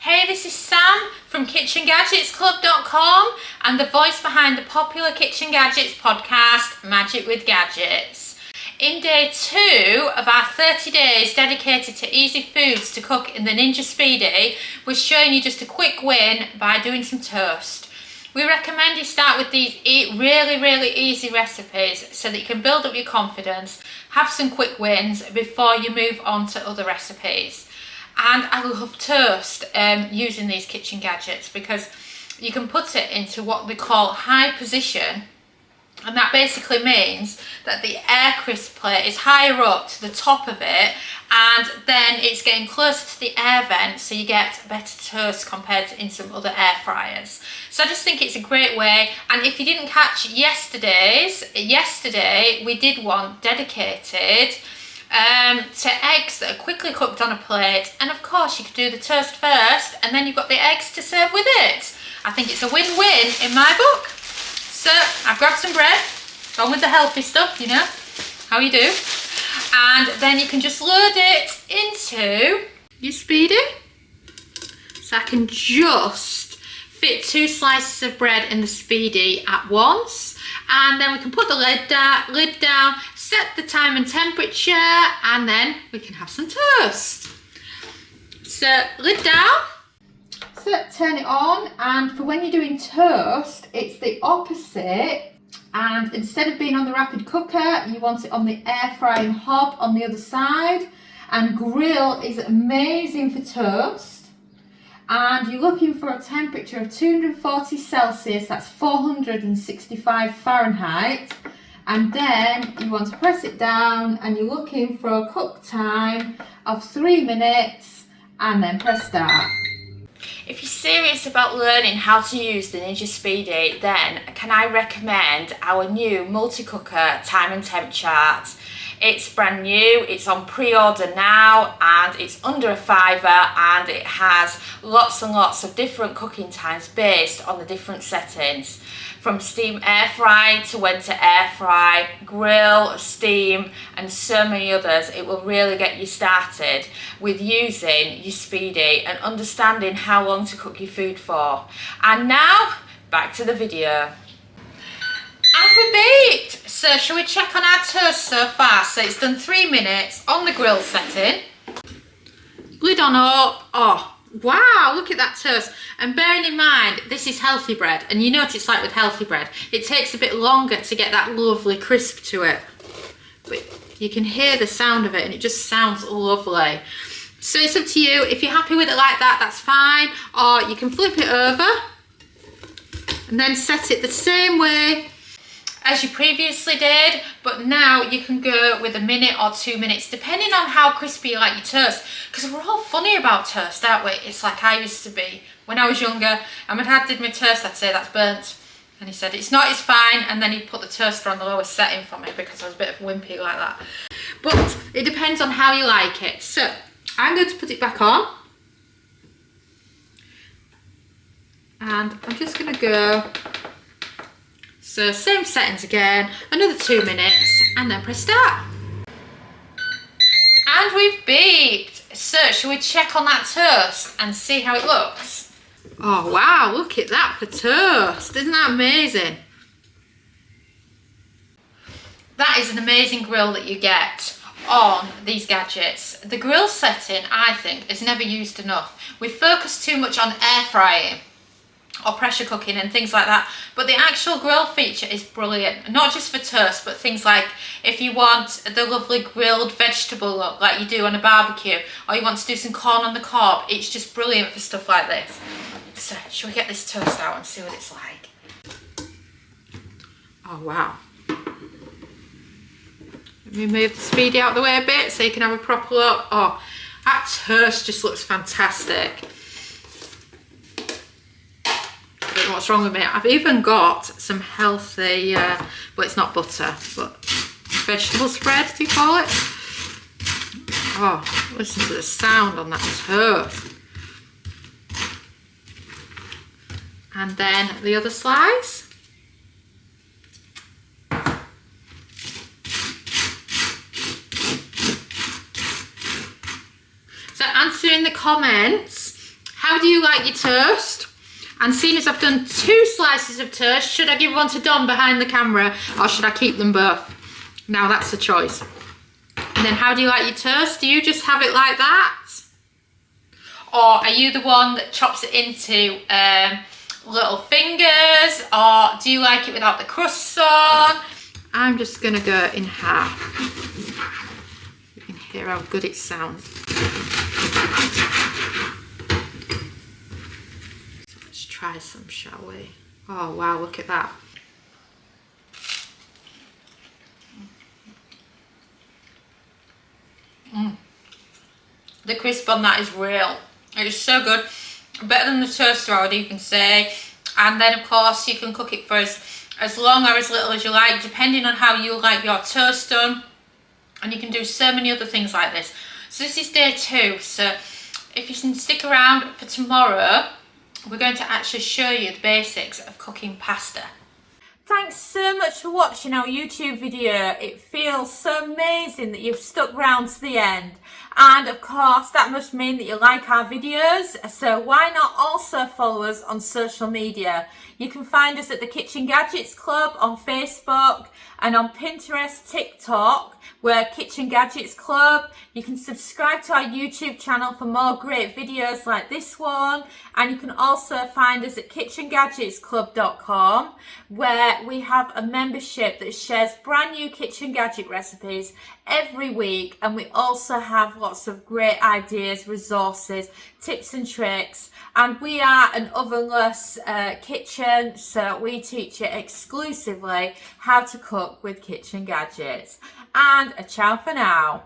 Hey, this is Sam from KitchenGadgetsClub.com and the voice behind the popular Kitchen Gadgets podcast, Magic with Gadgets. In day 2 of our 30 days dedicated to easy foods to cook in the Ninja Speedi, we're showing you just a quick win by doing some toast. We recommend you start with these really easy recipes so that you can build up your confidence, have some quick wins before you move on to other recipes. And I love toast using these kitchen gadgets because you can put it into what they call high position, and that basically means that the air crisp plate is higher up to the top of it, and then it's getting closer to the air vent, so you get better toast compared to in some other air fryers. So I just think it's a great way. And if you didn't catch yesterday we did one dedicated to eggs that are quickly cooked on a plate, and of course you could do the toast first and then you've got the eggs to serve with it. I think it's a win-win in my book. So I've grabbed some bread, gone with the healthy stuff, you know how you do, and then you can just load it into your Speedy. So I can just fit 2 slices of bread in the Speedy at once, and then we can put the lid down, set the time and temperature, and then we can have some toast. So lid down, so turn it on, and for when you're doing toast it's the opposite, and instead of being on the rapid cooker you want it on the air frying hob on the other side. And grill is amazing for toast, and you're looking for a temperature of 240 Celsius, that's 465 Fahrenheit. And then you want to press it down, and you're looking for a cook time of 3 minutes, and then press start. If you're serious about learning how to use the Ninja Speedi, then can I recommend our new multi-cooker time and temp chart. It's brand new, it's on pre-order now, and it's under a £5, and it has lots and lots of different cooking times based on the different settings. From steam air fry to when to air fry, grill, steam, and so many others. It will really get you started with using your Speedi and understanding how long to cook your food for. And now, back to the video. And we're baked! So shall we check on our toast so far? So it's done 3 minutes on the grill setting. Lid on up. Oh, wow, look at that toast. And bearing in mind, this is healthy bread, and you know what it's like with healthy bread. It takes a bit longer to get that lovely crisp to it. But you can hear the sound of it, and it just sounds lovely. So it's up to you. If you're happy with it like that, that's fine. Or you can flip it over and then set it the same way as you previously did, but now you can go with 1 minute or 2 minutes depending on how crispy you like your toast, because we're all funny about toast, aren't we? It's like I used to be when I was younger, and my dad did my toast, I'd say that's burnt, and he said it's not, it's fine, and then he'd put the toaster on the lowest setting for me because I was a bit of a wimpy like that. But it depends on how you like it. So I'm going to put it back on, and I'm just going to go. So same settings again, another 2 minutes, and then press start. And we've beeped. So shall we check on that toast and see how it looks? Oh wow, look at that for toast. Isn't that amazing? That is an amazing grill that you get on these gadgets. The grill setting, I think, is never used enough. We focus too much on air frying or pressure cooking and things like that, but the actual grill feature is brilliant, not just for toast, but things like if you want the lovely grilled vegetable look like you do on a barbecue, or you want to do some corn on the cob. It's just brilliant for stuff like this. So shall we get this toast out and see what it's like? Oh wow, let me move the Speedi out the way a bit so you can have a proper look. Oh, that toast just looks fantastic. I don't know what's wrong with me. I've even got some healthy, well, it's not butter, but vegetable spread, do you call it? Oh, listen to the sound on that toast. And then the other slice. So answer in the comments how do you like your toast? And seeing as I've done 2 slices of toast, should I give one to Don behind the camera or should I keep them both? Now that's the choice. And then how do you like your toast? Do you just have it like that? Or are you the one that chops it into little fingers? Or do you like it without the crusts on? I'm just gonna go in half. You can hear how good it sounds. So let's try some, shall we? Oh wow, look at that. The crisp on that is real. It is so good. Better than the toaster, I would even say. And then of course you can cook it for as long or as little as you like, depending on how you like your toast done. And you can do so many other things like this. So this is day 2. So if you can stick around for tomorrow, we're going to actually show you the basics of cooking pasta. Thanks so much for watching our YouTube video. It feels so amazing that you've stuck around to the end. And of course, that must mean that you like our videos. So why not also follow us on social media? You can find us at the Kitchen Gadgets Club on Facebook and on Pinterest, TikTok. We're Kitchen Gadgets Club. You can subscribe to our YouTube channel for more great videos like this one. And you can also find us at kitchengadgetsclub.com, where we have a membership that shares brand new kitchen gadget recipes every week. And we also have lots of great ideas, resources, tips and tricks. And we are an ovenless kitchen, so we teach you exclusively how to cook with kitchen gadgets. And a ciao for now.